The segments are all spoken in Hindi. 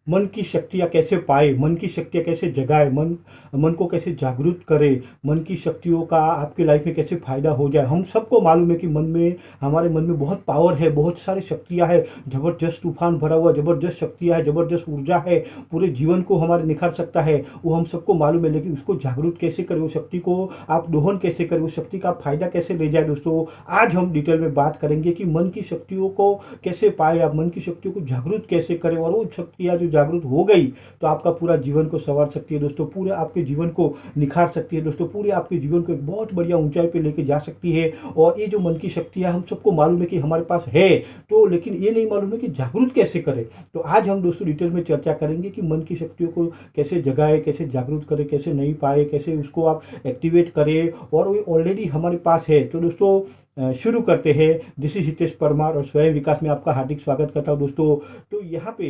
मन की शक्तियाँ कैसे पाए, मन की शक्तियाँ कैसे जगाए, मन मन को कैसे जागरूक करे, मन की शक्तियों का आपकी लाइफ में कैसे फ़ायदा हो जाए। हम सबको मालूम है कि मन में, हमारे मन में बहुत पावर है, बहुत सारी शक्तियाँ हैं, ज़बरदस्त तूफान भरा हुआ ज़बरदस्त शक्तियाँ है, ज़बरदस्त ऊर्जा है, पूरे जीवन को हमारे निखार सकता है, वो हम सबको मालूम है। लेकिन उसको जागरूक कैसे करें, उस शक्ति को आप दोहन कैसे करें, उस शक्ति का फ़ायदा कैसे ले जाए दोस्तों, आज हम डिटेल में बात करेंगे कि मन की शक्तियों को कैसे पाए, आप मन की शक्तियों को जागरूक कैसे करें, और वो शक्तियाँ जो जागरूक हो गई तो आपका पूरा जीवन को संवार सकती है दोस्तों, पूरे आपके जीवन को निखार सकती है दोस्तों, पूरे आपके जीवन को एक बहुत बढ़िया ऊंचाई पे लेके जा सकती है। और ये जो मन की शक्तियाँ हम सबको मालूम है कि हमारे पास है, तो लेकिन ये नहीं मालूम है कि जागरूक कैसे करें। तो आज हम दोस्तों डिटेल में चर्चा करेंगे कि मन की शक्तियों को कैसे जगाए, कैसे जागरूक करें, कैसे नहीं पाए, कैसे उसको आप एक्टिवेट करें, और वो ऑलरेडी हमारे पास है। तो दोस्तों शुरू करते हैं। दिस इज हितेश परमार और स्वयं विकास में आपका हार्दिक स्वागत करता हूँ दोस्तों। तो यहाँ पे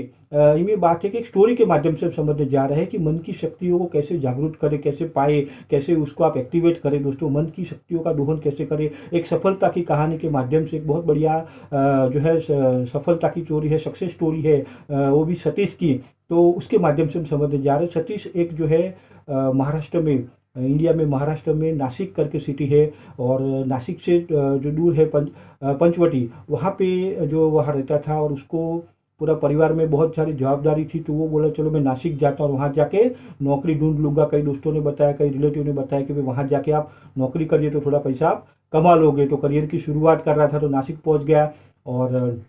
ये बात है कि एक स्टोरी के माध्यम से हम समझने जा रहे हैं कि मन की शक्तियों को कैसे जागरूक करें, कैसे पाए, कैसे उसको आप एक्टिवेट करें दोस्तों, मन की शक्तियों का दोहन कैसे करें। एक सफलता की कहानी के माध्यम से एक बहुत बढ़िया जो है सफलता की स्टोरी है, सक्सेस स्टोरी है, वो भी सतीश की। तो उसके माध्यम से हम समझने जा रहे हैं। सतीश एक जो है महाराष्ट्र में, इंडिया में महाराष्ट्र में नासिक करके सिटी है, और नासिक से जो दूर है पंचवटी, वहाँ पे जो वहाँ रहता था, और उसको पूरा परिवार में बहुत सारी जवाबदारी थी। तो वो बोला चलो मैं नासिक जाता हूँ, वहाँ जाके नौकरी ढूंढ लूँगा। कई दोस्तों ने बताया, कई रिलेटिव ने बताया कि भाई वहाँ जाके आप नौकरी करिए तो थोड़ा पैसा आप कमा लोगे। तो करियर की शुरुआत कर रहा था, तो नासिक पहुँच गया और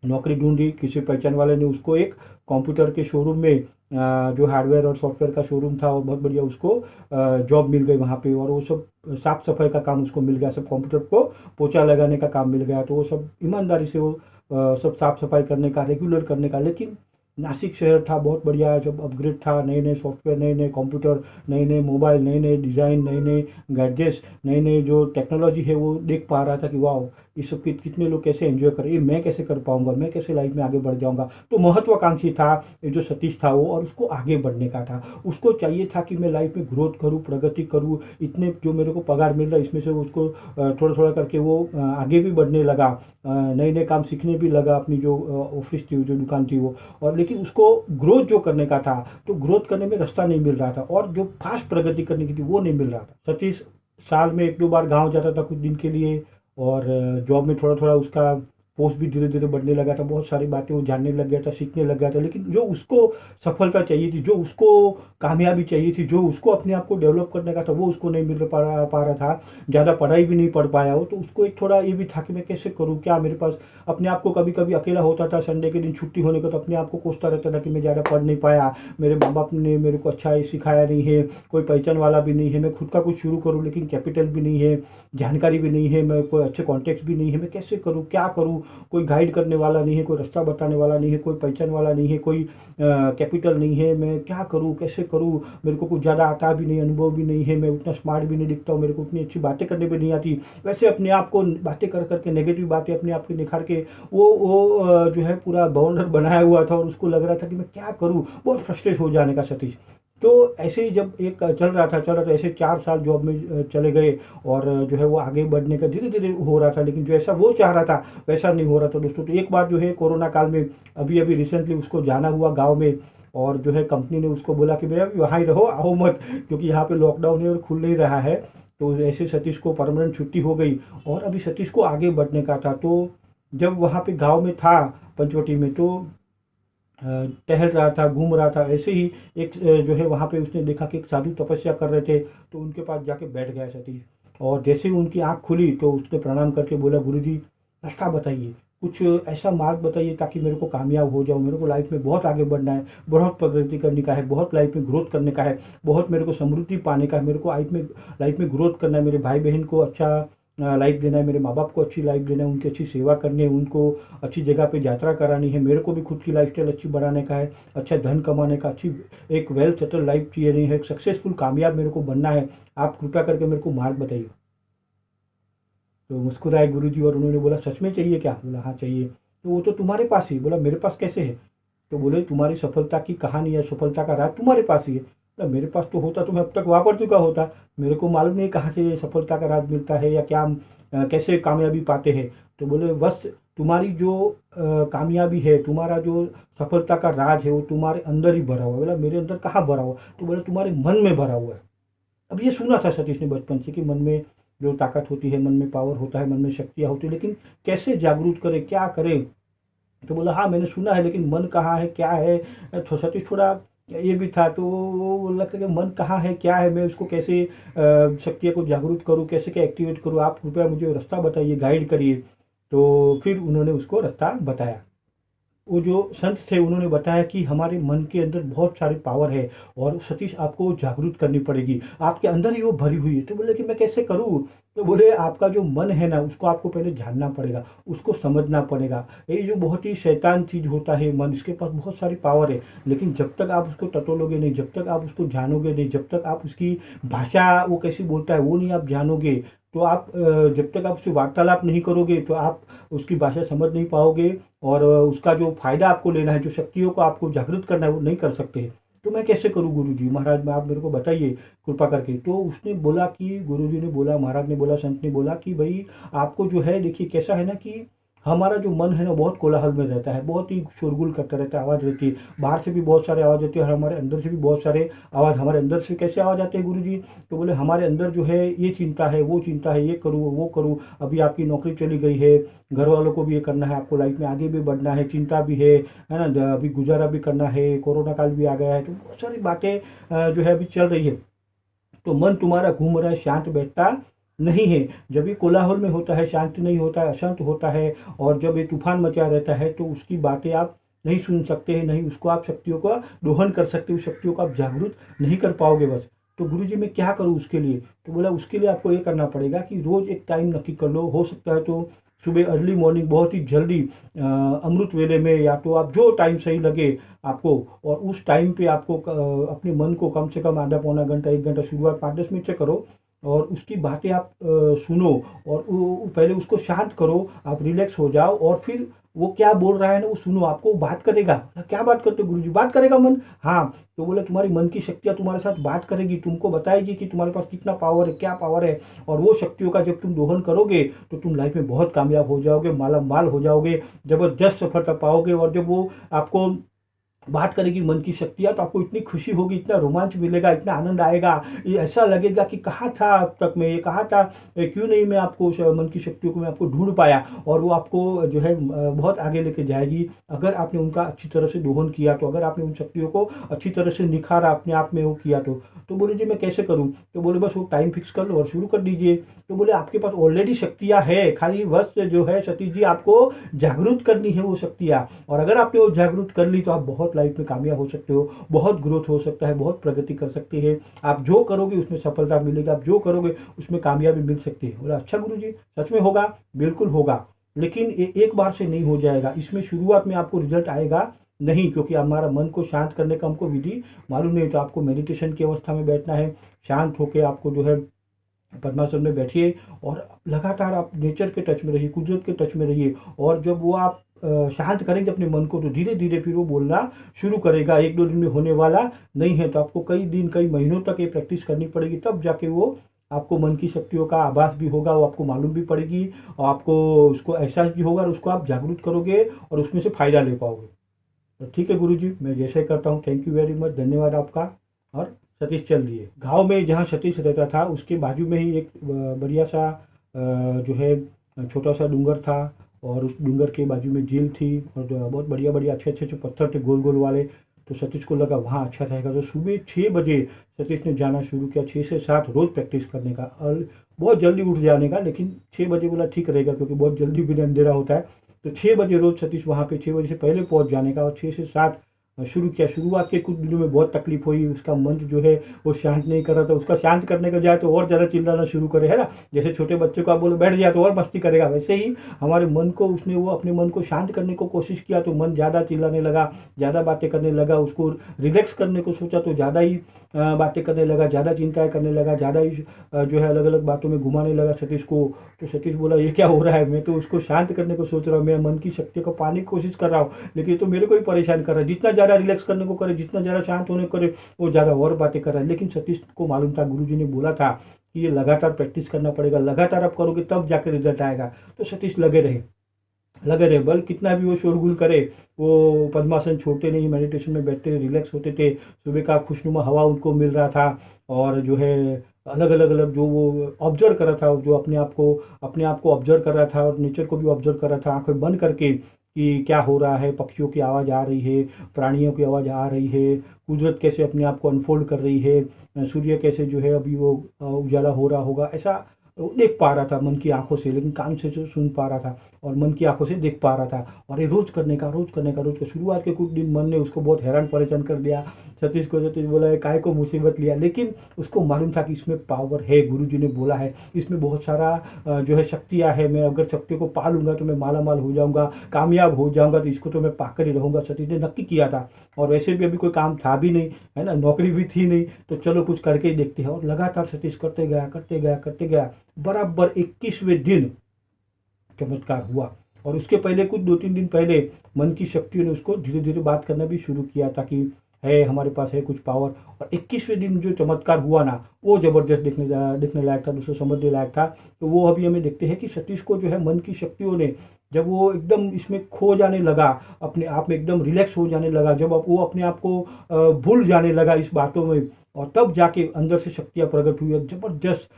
नौकरी ढूंढी। किसी पहचान वाले ने उसको एक कंप्यूटर के शोरूम में, जो हार्डवेयर और सॉफ्टवेयर का शोरूम था, और बहुत बढ़िया उसको जॉब मिल गई वहाँ पे। और वो सब साफ सफाई का काम उसको मिल गया, सब कंप्यूटर को पोछा लगाने का काम मिल गया। तो वो सब ईमानदारी से वो सब साफ सफाई करने का, रेगुलर करने का। लेकिन नासिक शहर था बहुत बढ़िया, जब अपग्रेड था, नए नए सॉफ्टवेयर, नए नए कंप्यूटर, नए नए मोबाइल, नए नए डिज़ाइन, नए नए गैजेट्स, नए नए जो टेक्नोलॉजी है, वो देख पा रहा था कि वाह, इस सब कितने लोग कैसे एंजॉय करें, ये मैं कैसे कर पाऊंगा, मैं कैसे लाइफ में आगे बढ़ जाऊंगा। तो महत्वाकांक्षी था ये जो सतीश था वो, और उसको आगे बढ़ने का था। उसको चाहिए था कि मैं लाइफ में ग्रोथ करूँ, प्रगति करूँ, इतने जो मेरे को पगार मिल रहा है इसमें से उसको थोड़ा थोड़ा करके वो आगे भी बढ़ने लगा, नए नए काम सीखने भी लगा, अपनी जो ऑफिस थी, जो दुकान थी वो। और लेकिन उसको ग्रोथ जो करने का था, तो ग्रोथ करने में रास्ता नहीं मिल रहा था, और जो फास्ट प्रगति करने की थी वो नहीं मिल रहा था। सतीश साल में एक दो बार गाँव जाता था कुछ दिन के लिए, और जॉब में थोड़ा थोड़ा उसका पोस्ट भी धीरे धीरे बढ़ने लगा था, बहुत सारी बातें वो जानने लग गया था, सीखने लग गया था। लेकिन जो उसको सफलता चाहिए थी, जो उसको कामयाबी चाहिए थी, जो उसको अपने आप को डेवलप करने का था, वो उसको नहीं मिल पा रहा था। ज़्यादा पढ़ाई भी नहीं पढ़ पाया वो। तो उसको एक थोड़ा ये भी था कि मैं कैसे करूँ, क्या मेरे पास अपने आप को, कभी कभी अकेला होता था, संडे के दिन छुट्टी होने का, तो अपने आप को कोसता रहता था कि मैं ज़्यादा पढ़ नहीं पाया, मेरे माँ बाप ने मेरे को अच्छा सिखाया नहीं है, कोई पहचान वाला भी नहीं है, मैं खुद का कुछ शुरू करूँ लेकिन कैपिटल भी नहीं है, जानकारी भी नहीं है, मैं कोई अच्छे कॉन्टेक्ट भी नहीं है, मैं कैसे करूँ, क्या करूँ, कोई गाइड करने वाला नहीं है, कोई रास्ता बताने वाला नहीं है, कोई पहचान वाला नहीं है, कोई कैपिटल नहीं है, मैं क्या करूँ, कैसे करूँ, मेरे को कुछ ज़्यादा आता भी नहीं, अनुभव भी नहीं है, मैं उतना स्मार्ट भी नहीं दिखता हूँ, मेरे को उतनी अच्छी बातें करने भी नहीं आती। वैसे अपने आप को बातें कर करके, नेगेटिव बातें अपने आप के निखार के वो जो है पूरा बाउंडर बनाया हुआ था, और उसको लग रहा था कि मैं क्या करूँ, बहुत फ्रस्ट्रेट हो जाने का सतीश। तो ऐसे ही जब एक चल रहा था, ऐसे 4 साल जॉब में चले गए, और जो है वो आगे बढ़ने का धीरे धीरे हो रहा था, लेकिन जो ऐसा वो चाह रहा था वैसा नहीं हो रहा था दोस्तों। तो एक बार जो है कोरोना काल में, अभी अभी रिसेंटली उसको जाना हुआ गाँव में, और जो है कंपनी ने उसको बोला कि भैया वहाँ ही रहो, आओ मत, क्योंकि यहाँ पे लॉकडाउन है और खुल नहीं रहा है। तो ऐसे सतीश को परमानेंट छुट्टी हो गई, और अभी सतीश को आगे बढ़ने का था। तो जब वहाँ पे गांव में था पंचवटी में, तो टहल रहा था, घूम रहा था, ऐसे ही एक जो है वहाँ पे उसने देखा कि एक साधु तपस्या कर रहे थे, तो उनके पास जाके बैठ गया सतीश। और जैसे ही उनकी आँख खुली तो उसने प्रणाम करके बोला, गुरुजी रास्ता बताइए, कुछ ऐसा मार्ग बताइए ताकि मेरे को कामयाब हो जाऊँ, मेरे को लाइफ में बहुत आगे बढ़ना है, बहुत प्रगति करने का है, बहुत लाइफ में ग्रोथ करने का है, बहुत मेरे को समृद्धि पाने का है, मेरे को लाइफ में ग्रोथ करना है, मेरे भाई बहन को अच्छा लाइफ देना है, मेरे माँ बाप को अच्छी लाइफ देना है, उनकी अच्छी सेवा करनी है, उनको अच्छी जगह पे यात्रा करानी है, मेरे को भी खुद की लाइफस्टाइल अच्छी बढ़ाने का है, अच्छा धन कमाने का, अच्छी एक वेल सेटल लाइफ चाहिए नहीं है, एक सक्सेसफुल कामयाब मेरे को बनना है, आप कृपया करके मेरे को मार्ग बताइए। तो मुस्कुराए गुरुजी, और उन्होंने बोला सच में चाहिए क्या? बोला हाँ चाहिए। तो वो तो तुम्हारे पास ही। बोला मेरे पास कैसे है? तो बोले तुम्हारी सफलता की कहानी है, सफलता का राज तुम्हारे पास ही है। बोला मेरे पास तो होता तो मैं अब तक वापस चुका होता, मेरे को मालूम नहीं कहाँ से ये सफलता का राज मिलता है, या क्या कैसे कामयाबी पाते हैं। तो बोले बस तुम्हारी जो कामयाबी है, तुम्हारा जो सफलता का राज है वो तुम्हारे अंदर ही भरा हुआ है। बोला मेरे अंदर कहाँ भरा हुआ? तो बोले तुम्हारे मन में भरा हुआ है। अब ये सुना था सतीश ने बचपन से कि मन में जो ताकत होती है, मन में पावर होता है, मन में शक्तियाँ होती है, लेकिन कैसे जागरूक करे, क्या करे? तो बोला हाँ मैंने सुना है, लेकिन मन कहाँ है, क्या है? तो सतीश थोड़ा ये भी था, तो वो बोलने लगता कि मन कहाँ है, क्या है, मैं उसको कैसे शक्तियों को जागरूक करूँ, कैसे क्या एक्टिवेट करूँ, आप कृपया मुझे रास्ता बताइए, गाइड करिए। तो फिर उन्होंने उसको रास्ता बताया। वो जो संत थे उन्होंने बताया कि हमारे मन के अंदर बहुत सारी पावर है और सतीश आपको जागरूक करनी पड़ेगी, आपके अंदर ही वो भरी हुई है। तो बोले कि मैं कैसे करूँ? तो बोले आपका जो मन है ना उसको आपको पहले जानना पड़ेगा, उसको समझना पड़ेगा। ये जो बहुत ही शैतान चीज़ होता है मन, इसके पास बहुत सारी पावर है, लेकिन जब तक आप उसको टटोलोगे नहीं, जब तक आप उसको जानोगे नहीं, जब तक आप उसकी भाषा वो कैसी बोलता है वो नहीं आप जानोगे, तो आप जब तक आप उससे वार्तालाप नहीं करोगे तो आप उसकी भाषा समझ नहीं पाओगे और उसका जो फ़ायदा आपको लेना है, जो शक्तियों को आपको जागृत करना है वो नहीं कर सकते। तो मैं कैसे करूँ गुरुजी? महाराज में आप मेरे को बताइए कृपा करके। तो उसने बोला कि गुरुजी ने बोला, महाराज ने बोला, संत ने बोला कि भाई आपको जो है देखिए कैसा है ना कि हमारा जो मन है ना बहुत कोलाहल में रहता है, बहुत ही शोरगुल करता रहता है, आवाज़ रहती है, बाहर से भी बहुत सारे आवाज़ रहती है और हमारे अंदर से भी बहुत सारे आवाज़। हमारे अंदर से कैसे आवाज़ आते हैं गुरुजी? तो बोले हमारे अंदर जो है ये चिंता है, वो चिंता है, ये करूँ वो करूँ, अभी आपकी नौकरी चली गई है, घर वालों को भी ये करना है, आपको लाइफ में आगे भी बढ़ना है, चिंता भी है ना, अभी गुजारा भी करना है, कोरोना काल भी आ गया है, तो बहुत सारी बातें जो है अभी चल रही है। तो मन तुम्हारा घूम रहा है, शांत बैठता नहीं है। जब ये कोलाहल में होता है, शांत नहीं होता है, अशांत होता है और जब ये तूफान मचा रहता है तो उसकी बातें आप नहीं सुन सकते हैं, नहीं उसको आप शक्तियों का दोहन कर सकते हो, शक्तियों को आप जागरूक नहीं कर पाओगे बस। तो गुरुजी मैं क्या करूँ उसके लिए? तो बोला उसके लिए आपको ये करना पड़ेगा कि रोज़ एक टाइम नक्की कर लो, हो सकता है तो सुबह अर्ली मॉर्निंग बहुत ही जल्दी अमृत वेले में, या तो आप जो टाइम सही लगे आपको, और उस टाइम पे आपको अपने मन को कम से कम आधा पौना घंटा, 1 घंटा, शुरुआत 5-10 मिनट से करो और उसकी बातें आप सुनो और पहले उसको शांत करो, आप रिलैक्स हो जाओ और फिर वो क्या बोल रहा है ना वो सुनो, आपको वो बात करेगा। क्या बात करते हो गुरुजी? बात करेगा मन? हाँ। तो बोले तुम्हारी मन की शक्तियाँ तुम्हारे साथ बात करेगी, तुमको बताएगी कि तुम्हारे पास कितना पावर है, क्या पावर है, और वो शक्तियों का जब तुम दोहन करोगे तो तुम लाइफ में बहुत कामयाब हो जाओगे, माला माल हो जाओगे, जबरदस्त सफलता पाओगे। और जब वो आपको बात करेगी मन की शक्तियाँ, तो आपको इतनी खुशी होगी, इतना रोमांच मिलेगा, इतना आनंद आएगा, ये ऐसा लगेगा कि कहाँ था अब तक मैं, ये कहाँ था, क्यों नहीं मैं आपको मन की शक्तियों को मैं आपको ढूंढ पाया। और वो आपको जो है बहुत आगे लेके जाएगी अगर आपने उनका अच्छी तरह से दोहन किया तो, अगर आपने उन शक्तियों को अच्छी तरह से निखारा, अपने आप में वो किया तो बोले जी मैं कैसे करूँ? तो बोले बस वो टाइम फिक्स कर लो और शुरू कर दीजिए। तो बोले आपके पास ऑलरेडी शक्तियाँ है, खाली बस जो है सतीश जी आपको जागरूक करनी है वो शक्तियाँ, और अगर आपने वो जागरूक कर ली तो आप बहुत लाइफ में कामयाब हो सकते हो, बहुत ग्रोथ हो सकता है, बहुत प्रगति कर सकते हैं। आप जो करोगे उसमें सफलता मिलेगी, आप जो करोगे उसमें कामयाबी मिल सकती है। बोला अच्छा गुरु जी सच में होगा? बिल्कुल होगा, लेकिन एक बार से नहीं हो जाएगा, इसमें शुरुआत में आपको रिजल्ट आएगा नहीं, क्योंकि हमारा मन को शांत करने का हमको विधि मालूम नहीं। तो आपको मेडिटेशन की अवस्था में बैठना है, शांत होकर आपको जो है पद्मासन में बैठिए और लगातार आप नेचर के टच में रहिए, कुदरत के टच में रहिए। और जब वो आप शांत करेंगे अपने मन को तो धीरे धीरे फिर वो बोलना शुरू करेगा। 1-2 दिन में होने वाला नहीं है, तो आपको कई दिन, कई महीनों तक ये प्रैक्टिस करनी पड़ेगी, तब जाके वो आपको मन की शक्तियों का आभास भी होगा, वो आपको मालूम भी पड़ेगी और आपको उसको एहसास भी होगा और उसको आप जागरूक करोगे और उसमें से फ़ायदा ले पाओगे। तो ठीक है गुरुजी, मैं जैसे ही करता हूँ। थैंक यू वेरी मच, धन्यवाद आपका। और सतीश चल दिए गांव में जहाँ सतीश रहता था उसके बाजू में ही एक बढ़िया सा जो है छोटा सा डूंगर था, और उस डूंगर के बाजू में झील थी और जो बहुत बढ़िया बढ़िया अच्छे अच्छे जो पत्थर थे गोल गोल वाले। तो सतीश को लगा वहाँ अच्छा रहेगा, तो सुबह 6 बजे सतीश ने जाना शुरू किया, 6 से 7 रोज़ प्रैक्टिस करने का और बहुत जल्दी उठ जाने का। लेकिन 6 बजे बोला ठीक रहेगा, क्योंकि बहुत जल्दी भी अंधेरा होता है। तो 6 बजे रोज़ सतीश वहाँ पे 6 बजे से पहले पहुँच जाने का और 6 से 7 शुरू किया। शुरुआत के कुछ दिनों में बहुत तकलीफ हुई, उसका मन जो है वो शांत नहीं कर रहा था। उसका शांत करने का जाए तो और ज़्यादा चिल्लाना शुरू करे, है ना, जैसे छोटे बच्चे को आप बोलो बैठ जाए तो और मस्ती करेगा, वैसे ही हमारे मन को उसने वो अपने मन को शांत करने को कोशिश किया तो मन ज़्यादा चिल्लाने लगा, ज़्यादा बातें करने लगा। उसको रिलैक्स करने को सोचा तो ज़्यादा ही बातें करने लगा, ज़्यादा चिंताएं करने लगा, ज़्यादा ही जो है अलग अलग बातों में घुमाने लगा सतीश को। तो सतीश बोला ये क्या हो रहा है, मैं तो उसको शांत करने को सोच रहा हूँ, मैं मन की शक्ति को पाने की कोशिश कर रहा हूँ, लेकिन ये तो मेरे को ही परेशान कर रहा है। जितना ज़्यादा रिलैक्स करने को करे, जितना ज़्यादा शांत होने को करे, वो ज़्यादा और बातें कर रहा है। लेकिन सतीश को मालूम था, गुरुजी ने बोला था कि ये लगातार प्रैक्टिस करना पड़ेगा, लगातार आप करोगे तब जाके रिजल्ट आएगा। तो सतीश लगे रहे, बल कितना भी वो शोरगुल करे, वो पद्मासन छोड़ते नहीं, मेडिटेशन में बैठते रिलैक्स होते थे। सुबह का खुशनुमा हवा उनको मिल रहा था, और जो है अलग अलग जो वो ऑब्जर्व कर रहा था, जो अपने आप को ऑब्जर्व कर रहा था, और नेचर को भी ऑब्जर्व कर रहा था आंखें बंद करके, कि क्या हो रहा है, पक्षियों की आवाज़ आ रही है, प्राणियों की आवाज़ आ रही है, कुदरत कैसे अपने आप को अनफोल्ड कर रही है, सूर्य कैसे जो है अभी वो उजाला हो रहा होगा, ऐसा वो देख पा रहा था मन की आंखों से, लेकिन कान से जो सुन पा रहा था और मन की आंखों से देख पा रहा था। और ये रोज का शुरुआत के कुछ दिन मन ने उसको बहुत हैरान परेशान कर दिया। सतीश बोला है काय को मुसीबत लिया, लेकिन उसको मालूम था कि इसमें पावर है, गुरुजी ने बोला है इसमें बहुत सारा जो है शक्तियाँ है, मैं अगर शक्तियों को पा लूंगा तो मैं माला माल हो जाऊंगा, कामयाब हो जाऊंगा, तो इसको तो मैं पाकर ही रहूंगा। सतीश ने नक्की किया था, और वैसे भी अभी कोई काम था भी नहीं, है ना, नौकरी भी थी नहीं, तो चलो कुछ करके ही देखते हैं। और लगातार सतीश करते गया। बराबर 21वें दिन चमत्कार हुआ। और उसके पहले कुछ 2-3 दिन पहले मन की शक्तियों ने उसको धीरे धीरे बात करना भी शुरू किया था कि है, हमारे पास है कुछ पावर। और 21वें दिन जो चमत्कार हुआ ना, वो जबरदस्त देखने लायक था, दूसरे समझने लायक था। तो वो अभी हमें देखते हैं कि सतीश को जो है मन की शक्तियों ने, जब वो एकदम इसमें खो जाने लगा, अपने आप में एकदम रिलैक्स हो जाने लगा, जब वो अपने आप को भूल जाने लगा इस बातों में, और तब जाके अंदर से शक्तियाँ प्रकट हुई, और जबरदस्त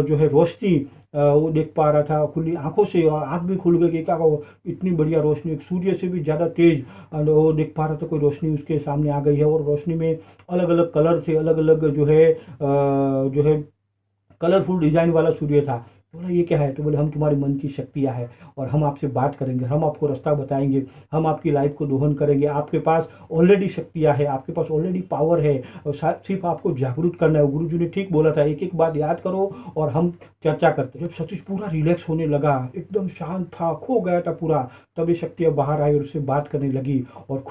जो है रोशनी वो देख पा रहा था खुली आंखों से, और आंख भी खुल गई कि क्या वो इतनी बढ़िया रोशनी, सूर्य से भी ज़्यादा तेज वो देख पा रहा था, कोई रोशनी उसके सामने आ गई है। और रोशनी में अलग अलग कलर से, अलग अलग जो है कलरफुल डिजाइन वाला सूर्य था। तो बोला ये क्या है, तो बोले हम तुम्हारे मन की शक्तियाँ है, और हम आपसे बात करेंगे, हम आपको रास्ता बताएंगे, हम आपकी लाइफ को दोहन करेंगे, आपके पास ऑलरेडी शक्तियाँ है, आपके पास ऑलरेडी पावर है, और सिर्फ आपको जागरूक करना है। गुरु जी ने ठीक बोला था, एक एक बात याद करो और हम चर्चा करते। जब सतीश पूरा रिलैक्स होने लगा, एकदम शांत था, खो गया था पूरा, तब ये शक्तियाँ बाहर आई और उससे बात करने लगी, और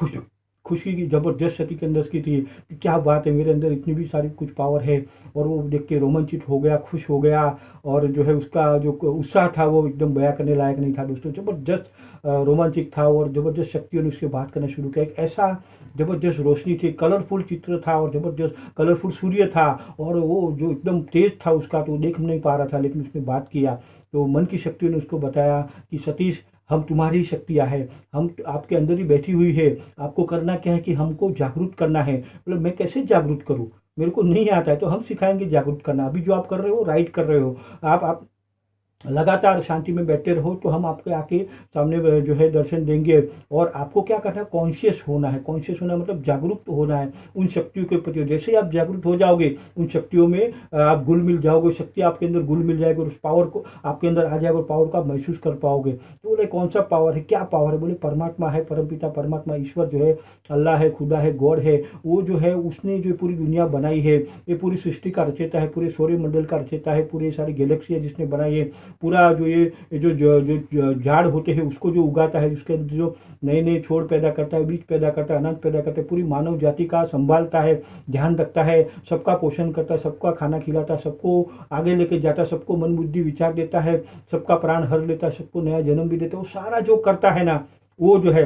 खुशी की जबरदस्त सती के अंदर की थी कि क्या बात है, मेरे अंदर इतनी भी सारी कुछ पावर है। और वो देख के रोमांचित हो गया, खुश हो गया, और जो है उसका जो उत्साह था वो एकदम बयां करने लायक नहीं था दोस्तों, जबरदस्त रोमांचित था। और जबरदस्त शक्तियों ने उसके बात करना शुरू किया। एक ऐसा जबरदस्त रोशनी थी, कलरफुल चित्र था, और जबरदस्त कलरफुल सूर्य था, और वो जो एकदम तेज था उसका, तो देख नहीं पा रहा था, लेकिन उसने बात किया। तो मन की शक्तियों ने उसको बताया कि सतीश, हम तुम्हारी शक्तियाँ है, हम आपके अंदर ही बैठी हुई है, आपको करना क्या है कि हमको जागरूक करना है। मतलब मैं कैसे जागरूक करूँ, मेरे को नहीं आता है, तो हम सिखाएंगे जागरूक करना। अभी जो आप कर रहे हो राइट कर रहे हो, आप लगातार शांति में बैठे रहो, तो हम आपके आके सामने जो है दर्शन देंगे। और आपको क्या करना है, कॉन्शियस होना है। कॉन्शियस होना मतलब जागरूक होना है उन शक्तियों के प्रति। जैसे ही आप जागरूक हो जाओगे, उन शक्तियों में आप घुल मिल जाओगे, शक्ति आपके अंदर घुल मिल जाएगी, और उस पावर को आपके अंदर आ जाएगा, और पावर को आप महसूस कर पाओगे। तो बोले कौन सा पावर है, क्या पावर है, बोले परमात्मा है, परमपिता परमात्मा ईश्वर जो है, अल्लाह है, खुदा है, गॉड है, वो जो है उसने जो पूरी दुनिया बनाई है, ये पूरी सृष्टि का रचयिता है, पूरे सौर मंडल का रचयिता है, पूरी सारी गैलेक्सी है जिसने बनाई है, पूरा जो ये जो झाड़ होते हैं उसको जो उगाता है, उसके अंदर जो नए नए छोड़ पैदा करता है, बीज पैदा करता है, अनाज पैदा करता है, पूरी मानव जाति का संभालता है, ध्यान रखता है, सबका पोषण करता है, सबका खाना खिलाता है, सबको आगे लेके जाता है, सबको मन बुद्धि विचार देता है, सबका प्राण हर लेता है, सबको नया जन्म भी देता है। वो सारा जो करता है ना, वो जो है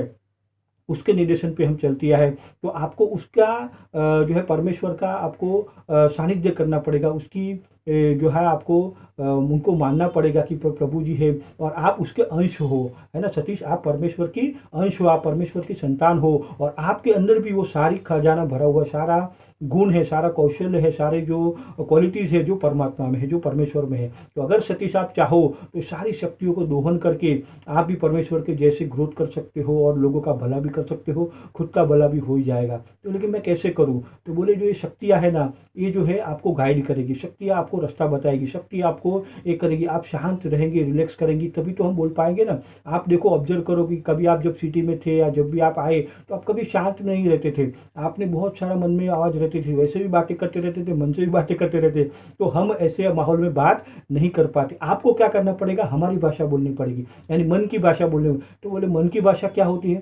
उसके निर्देशन पे हम चलती है। तो आपको उसका जो है परमेश्वर का आपको सानिध्य करना पड़ेगा, उसकी जो है आपको उनको मानना पड़ेगा कि प्रभु जी है, और आप उसके अंश हो, है ना सतीश, आप परमेश्वर की अंश हो, आप परमेश्वर की संतान हो, और आपके अंदर भी वो सारी खजाना भरा हुआ, सारा गुण है, सारा कौशल्य है, सारे जो क्वालिटीज़ है जो परमात्मा में है, जो परमेश्वर में है। तो अगर सतीश आप चाहो तो सारी शक्तियों को दोहन करके आप भी परमेश्वर के जैसे ग्रोथ कर सकते हो, और लोगों का भला भी कर सकते हो, खुद का भला भी हो ही जाएगा। तो लेकिन मैं कैसे करूँ, तो बोले जो ये शक्तियाँ है ना, ये जो है आपको गाइड करेगी, शक्तियाँ आपको रास्ता बताएगी, शक्ति आपको ये करेगी। आप शांत रहेंगे, रिलैक्स करेंगी, तभी तो हम बोल पाएंगे ना। आप देखो, ऑब्जर्व करो कि कभी आप जब सिटी में थे या जब भी आप आए, तो आप कभी शांत नहीं रहते थे, आपने बहुत सारा मन में आवाज़ रहती थी, वैसे भी बातें करते रहते थे, मन से भी बातें करते रहते। तो हम ऐसे माहौल में बात नहीं कर पाते। आपको क्या करना पड़ेगा, हमारी भाषा बोलनी पड़ेगी, यानी मन की भाषा बोलने। तो बोले मन की भाषा क्या होती है,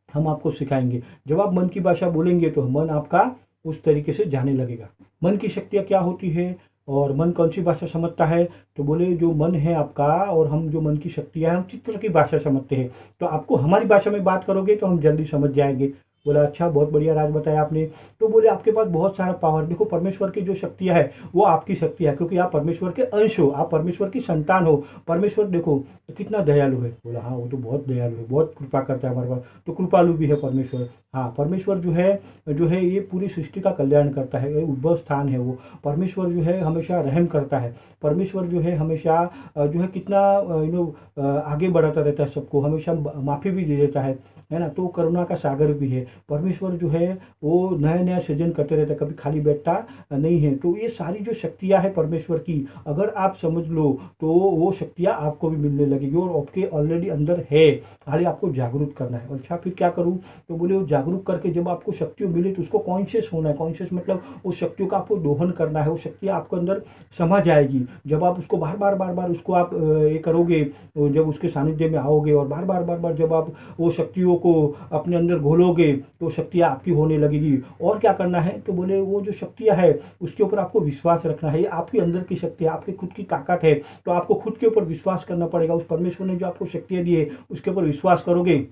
हम आपको सिखाएंगे। जब आप मन की भाषा बोलेंगे तो मन आपका उस तरीके से जाने लगेगा। मन की शक्तियाँ क्या होती है, और मन कौन सी भाषा समझता है, तो बोले जो मन है आपका, और हम जो मन की शक्तियाँ हैं, हम चित्र की भाषा समझते हैं। तो आपको हमारी भाषा में बात करोगे तो हम जल्दी समझ जाएंगे। बोला अच्छा, बहुत बढ़िया राज बताया आपने। तो बोले आपके पास बहुत सारा पावर, देखो परमेश्वर की जो शक्तियाँ है वो आपकी शक्ति है, क्योंकि आप परमेश्वर के अंश हो, आप परमेश्वर की संतान हो। परमेश्वर देखो कितना दयालु है। बोला हाँ, वो तो बहुत दयालु है, बहुत कृपा करता है हमारे पास, तो कृपालु भी है परमेश्वर। हाँ, परमेश्वर जो है ये पूरी सृष्टि का कल्याण करता है, ये उद्भव स्थान है वो। परमेश्वर जो है हमेशा रहम करता है। परमेश्वर जो है हमेशा जो है कितना आगे बढ़ाता रहता है सबको, हमेशा माफ़ी भी दे देता है ना। तो करुणा का सागर भी है परमेश्वर जो है, वो नया नया सृजन करते रहता है, कभी खाली बैठता नहीं है। तो ये सारी जो शक्तियाँ है परमेश्वर की, अगर आप समझ लो तो वो शक्तियाँ आपको भी मिलने लगेगी, और आपके ऑलरेडी अंदर है, खाली आपको जागरूक करना है। अच्छा फिर क्या करूँ? तो बोले वो जागरूक करके जब आपको शक्तियाँ मिले तो उसको कॉन्शियस होना है। कॉन्शियस मतलब उस शक्तियों का आपको दोहन करना है, वो शक्तियाँ आपको अंदर समा जाएगी। जब आप उसको बार बार उसको आप ये करोगे, तो जब उसके सानिध्य में आओगे और बार बार जब आप वो शक्तियों को अपने अंदर घोलोगे तो शक्तियाँ आपकी होने लगेगी। और क्या करना है? तो बोले वो जो शक्तियाँ है उसके ऊपर आपको विश्वास रखना है। ये आपके अंदर की शक्ति है, आपकी खुद की ताकत है, तो आपको खुद के ऊपर विश्वास करना पड़ेगा। उस परमेश्वर ने जो आपको शक्तियाँ दी है उसके ऊपर विश्वास करोगे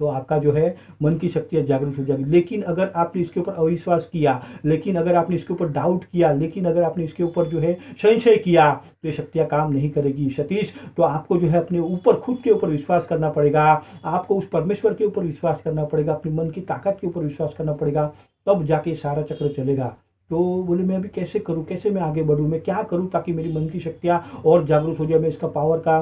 तो आपका जो है मन की शक्तियाँ जागृत हो जाएगी। लेकिन अगर आपने इसके ऊपर अविश्वास किया, लेकिन अगर आपने इसके ऊपर डाउट किया, लेकिन अगर आपने इसके ऊपर जो है संशय किया, तो ये शक्तियाँ काम नहीं करेगी सतीश। तो आपको जो है अपने ऊपर, खुद के ऊपर विश्वास करना पड़ेगा, आपको उस परमेश्वर के ऊपर विश्वास करना पड़ेगा, अपने मन की ताकत के ऊपर विश्वास करना पड़ेगा, तब जाके सारा चक्र चलेगा। तो बोले मैं अभी कैसे करूँ, कैसे मैं आगे बढ़ूँ, मैं क्या करूँ ताकि मेरी मन की शक्तियाँ और जागरूक हो जाए, मैं इसका पावर का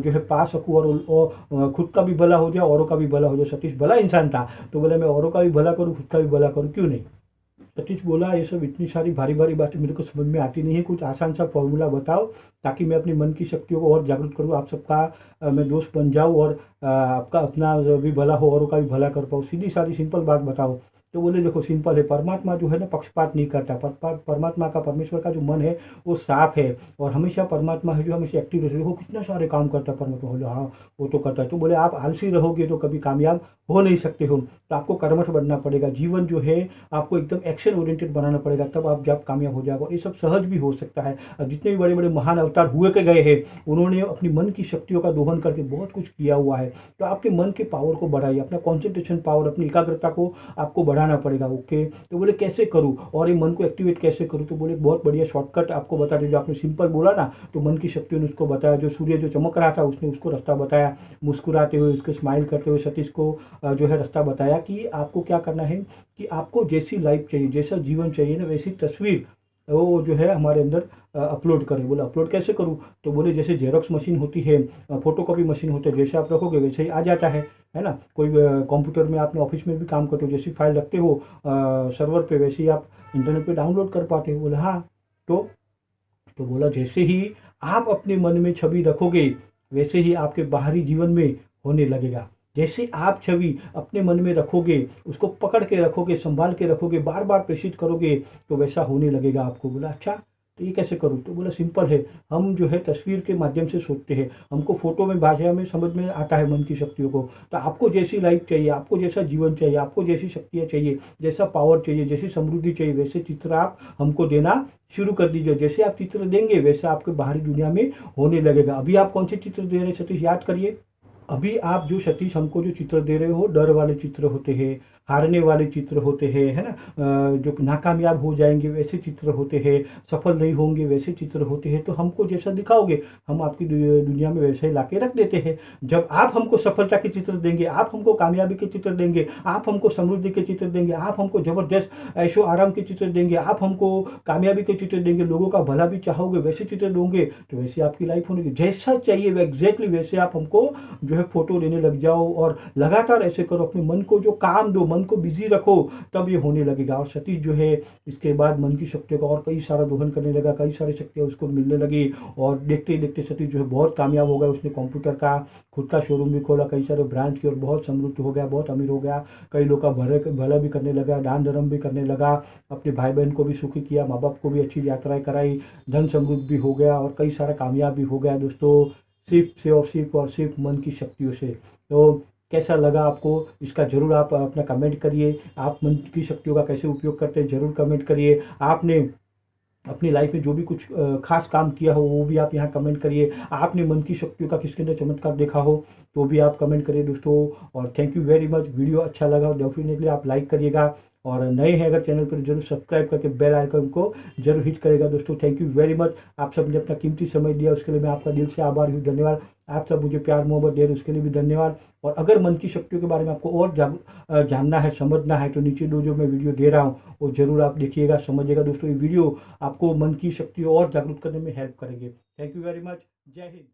जो है पा सकूँ, और खुद का भी भला हो जाए, औरों का भी भला हो जाए। सतीश भला इंसान था, तो बोले मैं औरों का भी भला करूँ, खुद का भी भला करूँ, क्यों नहीं। सतीश बोला ये सब इतनी सारी भारी भारी बातें मेरे को समझ में आती नहीं है, कुछ आसान सा फॉर्मूला बताओ ताकि मैं अपनी मन की शक्तियों को और जागरूक करूँ, आप सबका मैं दोस्त बन जाऊँ, और आपका अपना भी भला हो, औरों का भी भला कर पाऊँ। सीधी सारी सिंपल बात बताओ। तो बोले देखो सिंपल है, परमात्मा जो है ना पक्षपात नहीं करता। परमात्मा का, परमेश्वर का जो मन है वो साफ है, और हमेशा परमात्मा है जो हमेशा एक्टिव रहता है। वो कितना सारे काम करता है परमात्मा। बोले हाँ वो तो करता है। तो बोले आप आलसी रहोगे तो कभी कामयाब हो नहीं सकते हो, तो आपको कर्मठ बनना पड़ेगा। जीवन जो है आपको एकदम एक्शन ओरिएंटेड बनाना पड़ेगा, तब आप जब कामयाब हो जाएगा। और ये सब सहज भी हो सकता है। और जितने भी बड़े बड़े महान अवतार हुए के गए हैं, उन्होंने अपनी मन की शक्तियों का दोहन करके बहुत कुछ किया हुआ है। तो आपके मन के पावर को बढ़ाइए, अपना कॉन्सेंट्रेशन पावर, अपनी एकाग्रता को आपको बढ़ाना पड़ेगा। ओके, तो बोले कैसे करूँ और ये मन को एक्टिवेट कैसे करूँ? तो बोले बहुत बढ़िया शॉर्टकट आपको बता दें। जो आपने सिंपल बोला ना, तो मन की शक्तियों ने उसको बताया। जो सूर्य जो चमक रहा था उसने उसको रास्ता बताया, मुस्कुराते हुए, उसके स्माइल करते हुए सतीश को जो है रास्ता बताया कि आपको क्या करना है, कि आपको जैसी लाइफ चाहिए, जैसा जीवन चाहिए ना, वैसी तस्वीर वो जो है हमारे अंदर अपलोड करें। बोले अपलोड कैसे करूँ? तो बोले जैसे जेरोक्स मशीन होती है, फोटोकॉपी मशीन होती है, जैसे आप रखोगे वैसे ही आ जाता है ना। कोई कंप्यूटर में आपने ऑफिस में भी काम करते हो, जैसी फाइल रखते हो सर्वर पे, वैसे ही आप इंटरनेट पे डाउनलोड कर पाते हो। बोले हाँ। तो तो बोला जैसे ही आप अपने मन में छवि रखोगे वैसे ही आपके बाहरी जीवन में होने लगेगा। जैसे आप छवि अपने मन में रखोगे, उसको पकड़ के रखोगे, संभाल के रखोगे, बार बार प्रेषित करोगे, तो वैसा होने लगेगा आपको। बोला अच्छा, तो ये कैसे करूँ? तो बोला सिंपल है, हम जो है तस्वीर के माध्यम से सोचते हैं, हमको फोटो में, भाषा में समझ में आता है मन की शक्तियों को। तो आपको जैसी लाइफ चाहिए, आपको जैसा जीवन चाहिए, आपको जैसी शक्तियाँ चाहिए, जैसा पावर चाहिए, जैसी समृद्धि चाहिए, वैसे चित्र आप हमको देना शुरू कर दीजिए। जैसे आप चित्र देंगे वैसे आपके बाहरी दुनिया में होने लगेगा। अभी आप कौन से चित्र दे रहे हैं सतीश, याद करिए। अभी आप जो सतीश हमको जो चित्र दे रहे हो, डर वाले चित्र होते हैं, हारने वाले चित्र होते हैं, है ना, जो नाकामयाब हो जाएंगे वैसे चित्र होते हैं, सफल नहीं होंगे वैसे चित्र होते हैं। तो हमको जैसा दिखाओगे हम आपकी दुनिया में वैसे ही ला के रख देते हैं। जब आप हमको सफलता के चित्र देंगे, आप हमको कामयाबी के चित्र देंगे, आप हमको समृद्धि के चित्र देंगे, आप हमको जबरदस्त ऐशो आराम के चित्र देंगे, आप हमको कामयाबी के चित्र देंगे, लोगों का भला भी चाहोगे वैसे चित्र दोगे, तो वैसे आपकी लाइफ होगी। जैसा चाहिए एग्जैक्टली वैसे आप हमको जो है फोटो लेने लग जाओ, और लगातार ऐसे करो, अपने मन को जो काम दो, मन को बिजी रखो, तब ये होने लगेगा। और सतीश जो है इसके बाद मन की शक्तियों का और कई सारा दोहन करने लगा, कई सारी शक्तियाँ उसको मिलने लगी, और देखते ही देखते सतीश जो है बहुत कामयाब हो गया। उसने कंप्यूटर का खुद का शोरूम भी खोला, कई सारे ब्रांच की, और बहुत समृद्ध हो गया, बहुत अमीर हो गया, कई लोग का भला भी करने लगा, दान धर्म भी करने लगा, अपने भाई बहन को भी सुखी किया, माँ बाप को भी अच्छी यात्राएं कराई, धन समृद्ध भी हो गया, और कई सारा कामयाब भी हो गया दोस्तों, सिर्फ मन की शक्तियों से। तो कैसा लगा आपको इसका ज़रूर आप अपना कमेंट करिए। आप मन की शक्तियों का कैसे उपयोग करते हैं ज़रूर कमेंट करिए। आपने अपनी लाइफ में जो भी कुछ खास काम किया हो वो भी आप यहाँ कमेंट करिए। आपने मन की शक्तियों का किसके अंदर चमत्कार देखा हो तो भी आप कमेंट करिए दोस्तों। और thank you very much. Video अच्छा लगा डेफिनेटली आप लाइक करिएगा, और नए हैं अगर चैनल पर जरूर सब्सक्राइब करके बेल आइकन को जरूर हिट करेगा दोस्तों। Thank you very much. आप सब ने अपना कीमती समय दिया उसके लिए मैं आपका दिल से आभारी हूँ, धन्यवाद। आप सब मुझे प्यार मोहब्बत दे रहे उसके लिए भी धन्यवाद। और अगर मन की शक्तियों के बारे में आपको और जानना है, समझना है, तो नीचे जो मैं वीडियो दे रहा हूँ वो जरूर आप देखिएगा, समझिएगा दोस्तों। ये वीडियो आपको मन की शक्ति और जागरूक करने में हेल्प करेंगे। Thank you very much. जय हिंद।